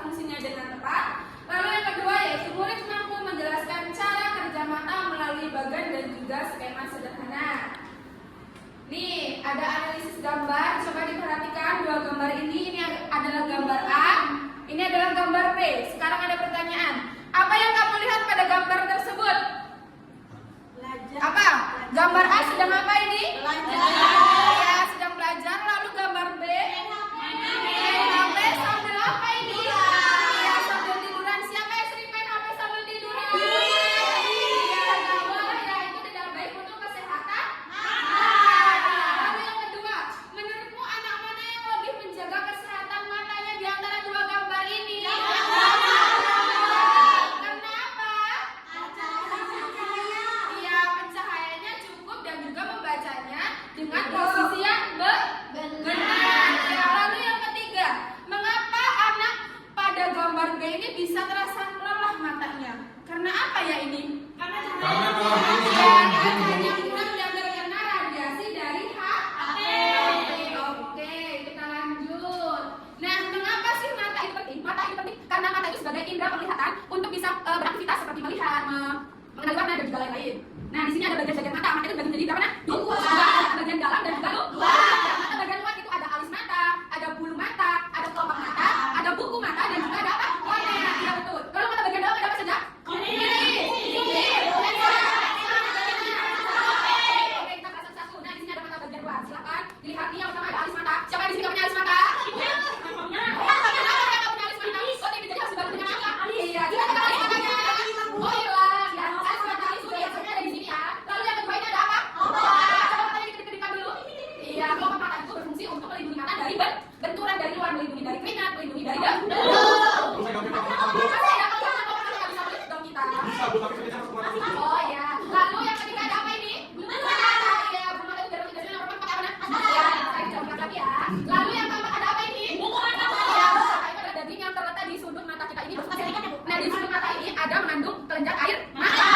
fungsinya dengan tepat. Lalu yang kedua yaitu murid mampu menjelaskan cara kerja mata melalui bagan dan juga skema sederhana. Nih, ada analisis gambar. Coba diperhatikan dua gambar ini. Ini adalah gambar A, ini adalah gambar B. Sekarang ada pertanyaan. Apa yang kamu lihat pada gambar tersebut? Apa? Gambar A sedang apa ini? Ya, sedang belajar. Lalu gambar B? Main HP sambil apa ini? Ya, sambil tiduran. Siapa yang sering main HP sambil tiduran? Ya, gambar ya itu tidak baik untuk kesehatan. Lalu yang kedua, menurutmu anak mana yang lebih menjaga kesehatan matanya di antara dua gambar ini? Kenapa? Iya, pencahayaannya cukup dan juga membacanya dengan posisi yang benar. Ya, lalu yang ketiga, mengapa anak pada gambar B ini bisa terasa lelah matanya? Karena apa ya ini? Karena cahayanya kurang dan terkena radiasi dari HP. Oke, kita lanjut. Nah, mengapa sih mata itu penting? Mata itu penting karena mata itu sebagai indera penglihatan untuk bisa beraktivitas seperti melihat, mengenali warna dan juga lain-lain. Nah, di sini ada bagian-bagian mata. Mata itu dibagi menjadi berapa? Dua. Ada bagian dalam dan juga luar. Mata bagian luar itu ada alis mata, ada bulu mata, ada kelopak mata, ada buku mata dan juga ada apa? Kornea. Iya betul. Kalau mata bagian dalam ada apa saja? Iris, bibir, lensa. Oke, kita bahas satu. Nah, di sini ada mata bagian luar. Silakan dilihat nih yang pertama ada alis mata. Siapa yang di sini punya alis mata? Kenapa yang punya alis mata? Oh, ini jadi harus dibantu dengan apa? Iya, kita tekan alis matanya. Oh, hilang. Ya, alis mata itu biasanya ada di sini ya. Lalu yang kedua ini ada apa? Coba matanya diketik-ketikkan dulu. Iya, kelopak mata itu berfungsi untuk melindungi mata dari benturan dari luar, melindungi dari keringat, melindungi dari debu. Oh ya, lalu yang ketiga ada apa ini? Bulu mata. Iya, bulu mata itu dari nomor 4 pakai apa? Ya, saya jawab lagi ya. Lalu yang keempat ada apa ini? Buku mata. Ya, buku mata itu ada daging yang terletak di sudut mata kita ini. Nah, di sudut mata ini ada mengandung kelenjar air mata.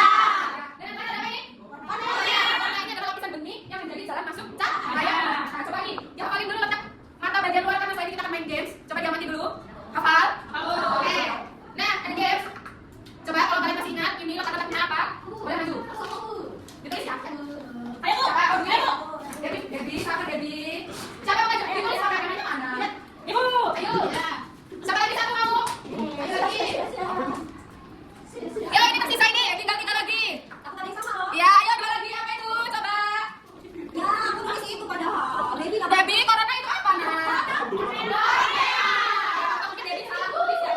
Dan yang terakhir ada apa ini? Kornea. Kornea ini adalah lapisan bening yang menjadi jalan masuk cahaya. Nah, coba nih, dihafalin dulu letak mata bagian luar karena setelah ini kita akan main games. Coba diamati dulu. Hafal? Oke. Nah, ada games. Coba kalau kalian masih ingat, ini letak-letaknya apa? Boleh maju. Ditulis ya. Ayo, siapa? Oh, ayo. Debbie, siapa Debbie? Siapa yang maju? Ditulis apa? Namanya mana? Ibu. Ayo. Siapa lagi satu mau? Ayo lagi. Ya, ini masih saya nih. Tinggal 3 lagi. Ya, ayo 2 lagi. Apa itu? Coba. Ya, aku nulis itu padahal. Debbie, corona itu apa, Nak? Mungkin Debbie salah tulis ya.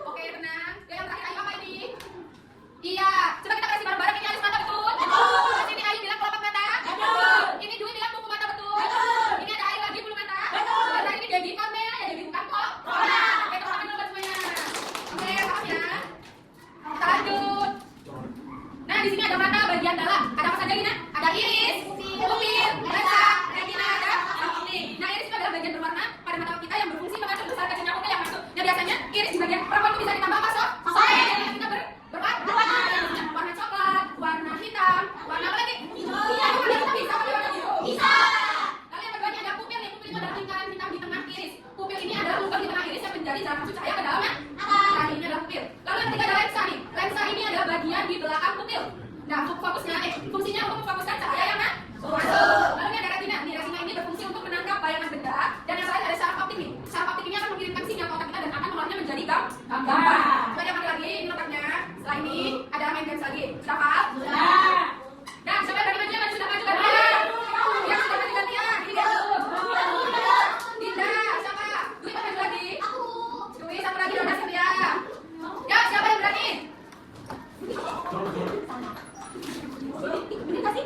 Oke, tenang. Yang terakhir Ayu apa ini? Iya, coba kita kasih bareng-bareng ini alis mata betul. Betul. Sini Ayu bilang kelopak mata. Betul. Ini Dwi bilang buku mata betul. Betul. Ini ada Ayu lagi bulu mata. Betul. Dan ini Debbie kornea, ya Debbie bukan kok. Corona. Oke, tepuk tangan dulu buat semuanya. Oke, maaf ya. Kita lanjut. Nah, di sini ada mata bagian dalam. Ada apa saja, Gina? Ada iris, pupil, lensa, retina, ada optik. Nah, iris itu adalah bagian berwarna pada mata kita yang berfungsi mengatur besar kecilnya pupil yang masuk. Nah, biasanya iris di bagian perempuan itu bisa ditambah apa, Sob? Soalnya kita berwarna. Warna coklat, warna hitam, warna apa lagi? Iya, warna hitam bisa pakai warna biru. Bisa. Lalu yang kedua ini ada pupil. Nih, pupil itu adalah lingkaran hitam di tengah iris. Pupil ini adalah lubang di tengah iris yang menjadi jalan masuk cahaya ke dalamnya. Nah, ini adalah pupil. Lalu yang ketiga ada lensa nih. Lensa ini adalah bagian di belakang pupil. Nah, fungsinya untuk memfokuskan cahaya yang masuk. Lalu ini ada retina. Nih, retina ini berfungsi untuk menangkap bayangan benda. Dan yang terakhir ada saraf optik nih. Saraf optik ini akan mengirimkan sinyal ke otak kita dan akan mengeluarkannya menjadi gambar. Coba diamati lagi, ini letaknya. Setelah ini ada main games lagi. Sudah hafal? Sudah. Nah, siapa yang berani maju? Sudah maju gantian. Yang sudah maju gantian. Ini dia dulu. Dinda, siapa? Dwi maju lagi. Dwi, satu lagi udah siap ya. Ya, siapa yang berani? Ini kasih.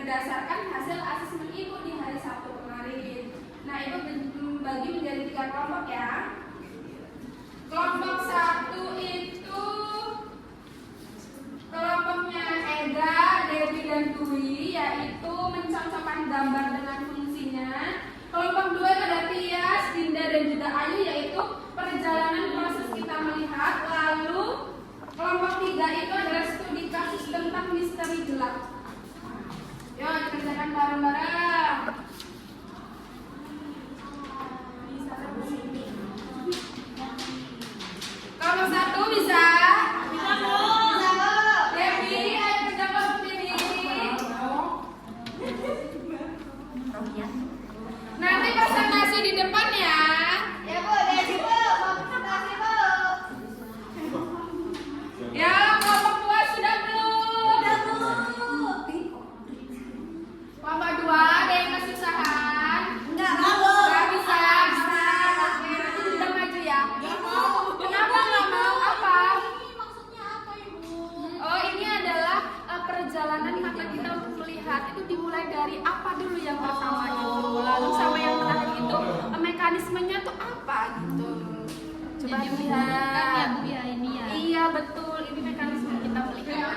berdasarkan hasil asesmen Ibu di hari Sabtu kemarin. Nah, Ibu bagi menjadi 3 kelompok ya. Kelompok 1 itu kelompoknya Eda, Dewi, dan Dwi, yaitu mencocokkan gambar dengan fungsinya. Kelompok 2 ada Tias, Dinda, dan juga Ayu, yaitu perjalanan proses kita melihat. Lalu kelompok 3 itu adalah studi kasus tentang misteri gelap. Yuk, dikerjakan bareng-bareng. Kelompok 1 bisa? Bisa, Bu. Bisa, Bu. Dewi, ayo kerja kelompok Dewi. Nanti presentasi di depan ya. Ya, Bu. Dewi, Bu. Mau presentasi, Bu. Ya, kelompok 2 sudah belum? Udah, Bu. Kelompok 2 ada yang kesusahan? Enggak, Bu. Nggak bisa. Oke, nanti kita maju ya. Nggak mau. Kenapa nggak mau? Apa? Ini maksudnya apa, Ibu? Oh, ini adalah perjalanan mata kita untuk melihat. Itu dimulai dari apa dulu yang pertama itu, lalu sama yang terakhir itu mekanismenya tuh apa gitu. Coba lihat. ya ini ya. Iya betul, ini mekanisme kita melihat.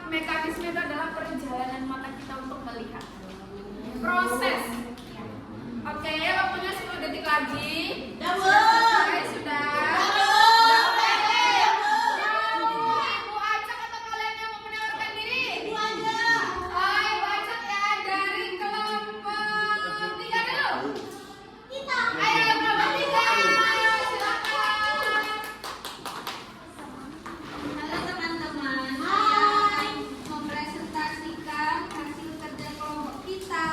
Mekanisme itu adalah perjalanan mata kita untuk melihat. Proses. Oke, waktunya 10 detik lagi. Udah, Bu. Selesai, sudah. Sudah, oke. Ibu ajak atau kalian yang mau menawarkan diri? Ibu aja. Oh, Ibu ajak ya dari kelompok 3 dulu. Kita. Ayo kelompok 3, silakan. Halo teman-teman. Hai. Mempresentasikan hasil kerja kelompok kita.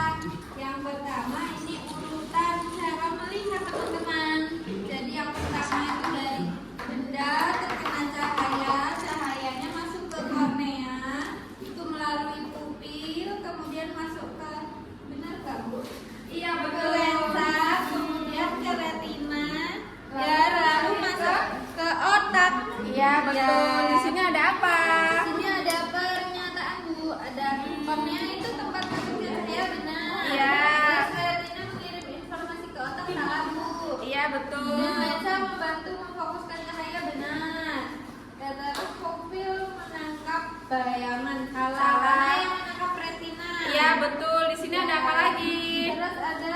Yang pertama ini urutan cara melihat teman-teman. Jadi yang pertama itu dari benda terkena cahaya, cahayanya masuk ke kornea, itu melalui pupil, kemudian masuk ke, benar nggak Bu? Iya Ke betul. lensa, kemudian ke retina, ya lalu masuk ke otak. Iya betul. Di sini ada apa? Di sini ada pernyataan Bu, ada kornea itu tempat masuknya cahaya benar. Iya. Terus retina mengirim informasi ke otak salah Bu. Iya betul. Dan lensa membantu memfokuskan cahaya benar. Ya, terus pupil menangkap bayangan salah. Salah. Karena yang menangkap retina. Iya betul. Di sini ada apa lagi? Terus ada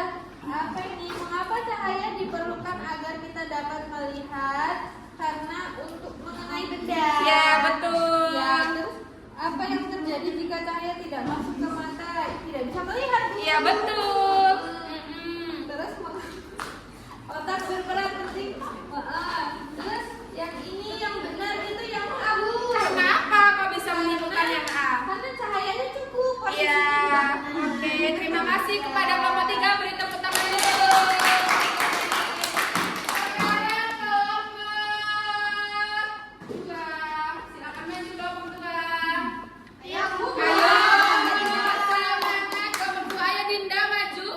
apa ini? Mengapa cahaya diperlukan agar kita dapat melihat? Karena untuk mengenai benda. Iya betul. Ya, terus apa yang terjadi jika cahaya tidak masuk ke mata? Tidak bisa melihat. Bu. Iya betul. Terus otak berperan penting. Terus yang ini yang benar itu yang A, Bu. Kenapa kok bisa menyimpulkan yang A? Karena cahayanya cukup. posisinya Iya. juga benar. Oke, terima kasih kepada kelompok 3. Beri tepuk tangan dulu. Sekarang kelompok 2. Silakan maju kelompok 2. Ayo, Bu. Ayo, semangat kelompok 2. Ayo Dinda maju.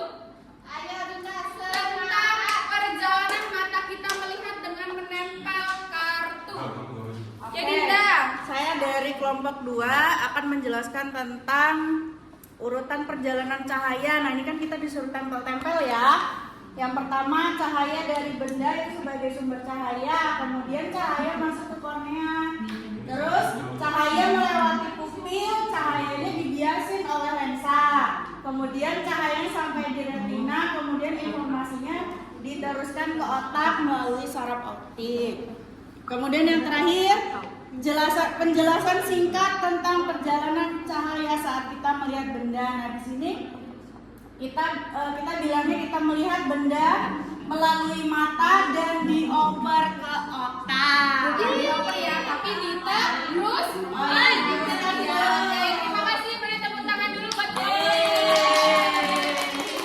Ayo, Dinda. Tentang perjalanan mata kita melihat dengan menempel kartu. Ya Dinda. Saya dari kelompok 2 akan menjelaskan tentang urutan perjalanan cahaya. Nah, ini kan kita disuruh tempel-tempel ya. Yang pertama, cahaya dari benda itu sebagai sumber cahaya, kemudian cahaya masuk ke kornea. Terus cahaya melewati pupil, cahayanya dibiasin oleh lensa. Kemudian cahayanya sampai di retina, kemudian informasinya diteruskan ke otak melalui saraf optik. Kemudian yang terakhir, penjelasan singkat tentang perjalanan cahaya saat kita melihat benda. Nah, di sini kita bilangnya kita melihat benda melalui mata dan dioper ke otak. Jadi apa ya? Tapi Dinda terus. Hai, Dinda Dinda. ya. Oke, terima kasih. Beri tepuk tangan dulu buat Dinda.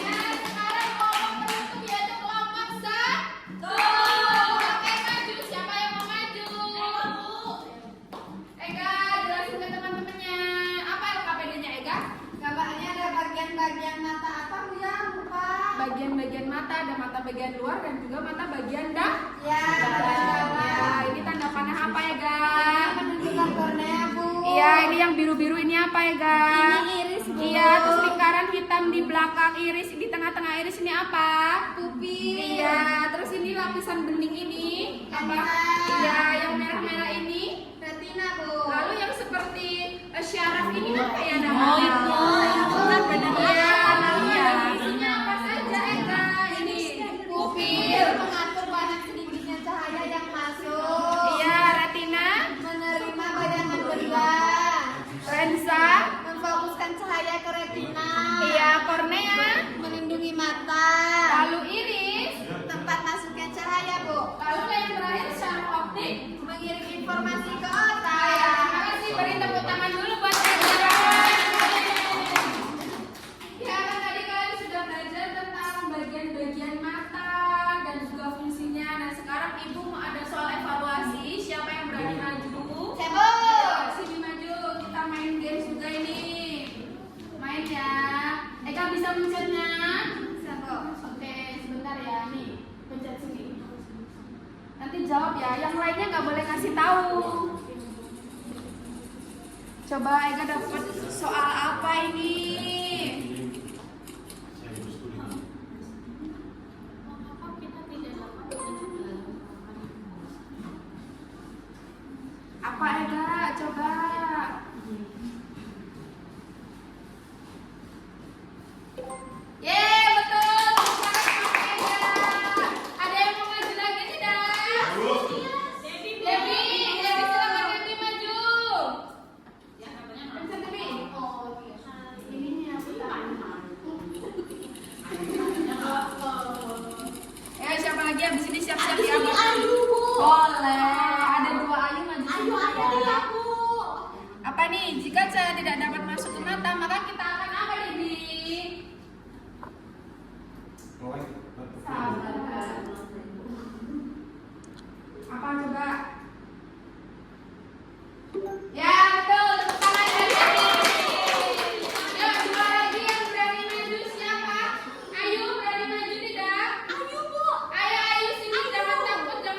Nah, sekarang kelompok penutup yaitu kelompok 1. Oke, maju. Siapa yang mau maju? Ega, jelasin ke teman-temannya. Apa LKPD-nya Ega? Gambarnya ada bagian-bagian mata apa Bu ya? Lupa. Bagian-bagian mata, ada mata bagian luar dan juga mata bagian dalam. Ya, Ya, ini tanda panah Ega? Ini iris, Bu. Iya, terus lingkaran hitam di belakang iris, di tengah-tengah iris ini apa? Pupil. Iya, terus ini lapisan bening ini apa? Iya, yang merah-merah ini. Retina, Bu. Lalu yang seperti syaraf ini apa ya Oh, namanya? itu kan benar. Iya, namanya isinya apa saja Ega? Ini pupil. Mengatur banyak sedikitnya cahaya yang masuk. Iya, retina, Menerima bayangan bergerak. lensa, Memfokuskan cahaya ke retina. iya, kornea, Melindungi mata. lalu iris, Tempat masuknya cahaya, Bu. lalu yang terakhir syaraf optik. Mengirim informasi ke Ya, otak. terima kasih. Beri tepuk tangan dulu buat Ega. Ya, kan tadi kalian sudah belajar tentang bagian-bagian mata dan juga fungsinya. Nah, sekarang Ibu mau ada soal evaluasi. Siapa yang berani maju? Cebo. Ayo, sini maju. Kita main games juga ini. Main ya. Ega bisa mencetnya? Cebo. Oke, sebentar ya. Nih, pencet sini. Nanti jawab ya. Yang lainnya nggak boleh kasih tahu. Coba Ega dapat soal apa ini? Apa Ega? Coba. Yeay, betul. Sekarang Ega. Ada yang mau maju lagi tidak? Debbie, silakan Debbie maju. Pencet Debbie. Oh, ininya putar. Siapa lagi habis ini siap-siap ya? Ayu, Bu. Boleh. Ada 2 Ayu maju. Ayu, apa dia, Bu? Apa nih? Jika saya tidak dapat masuk ke mata, maka kita akan apa Debbie? Sabar. Apa coba? Ya betul, tepuk tangan dari Debbie. Ya, 2 lagi yang berani maju siapa? Ayu berani maju tidak? Ayu, Bu. Ayo sini, jangan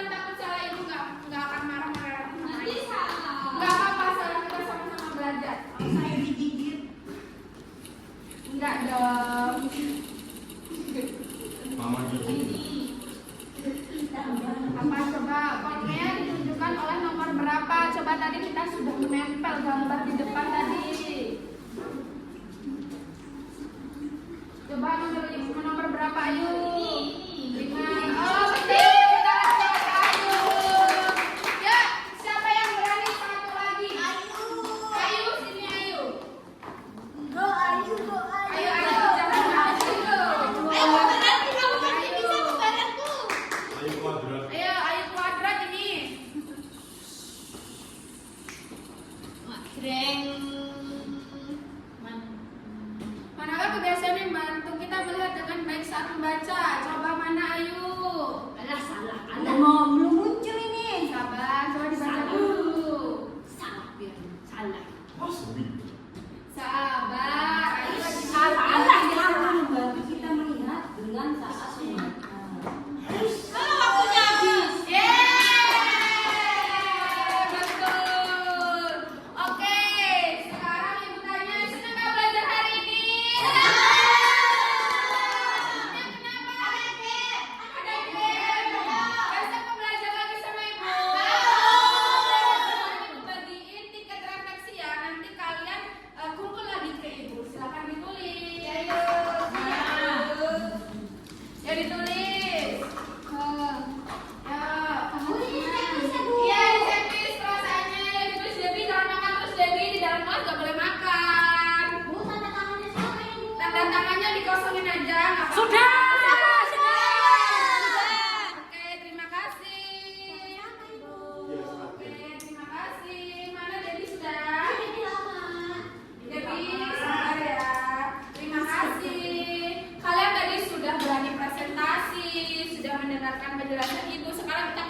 takut salah ibu nggak akan marah-marah. Nanti salah. Nggak apa-apa, salah kita sama-sama belajar. Saya digigit. Enggak dong. Mama Apa coba? Kornea ditunjukkan oleh nomor berapa? Coba tadi kita sudah menempel gambar di depan tadi. Coba nomor berapa Ayu? 5. Oh betul. Kita lihat Ayu. Ya, siapa yang berani satu lagi? Ayu sini Ayu. Go, Ayu, go, Ayo jangan maju. Ayo, berarti kamu pasti bisa membantu. Ayo kuadrat. Ayo kuadrat ini. Kreng. Manakah kebiasaan yang bantu kita melihat dengan baik saat membaca? Coba mana Ayu? Alah, salah. Belum muncul ini. Sabar, coba dibaca Salah. dulu. Salah, biar salah. Oh, sebi. Sabar, Ayu lagi Salah, Yang salah. membantu kita melihat dengan saat membaca. Kalau waktunya habis. Yeay, betul. Oke, sekarang Ibu tanya, senang nggak belajar hari ini? Kenapa? Ada game. Besok mau belajar lagi sama Ibu. Ibu bagiin tiket refleksi ya. Nanti kalian kumpul lagi ke Ibu. Silakan ditulis. Ya ditulis. Ya. Iya, dicekis perasaannya. Ya ditulis Debbie jangan makan terus Debbie di dalam kelas nggak boleh makan. Bu, tanda tangannya siapa ini, Bu? Tanda tangannya dikosongin aja. nggak apa-apa. Sudah. Oke, terima kasih. Oke, terima kasih. Mana Debbie sudah? Debbie, sabar ya. Terima kasih. Kalian tadi sudah berani presentasi, sudah mendengarkan penjelasan Ibu. Sekarang kita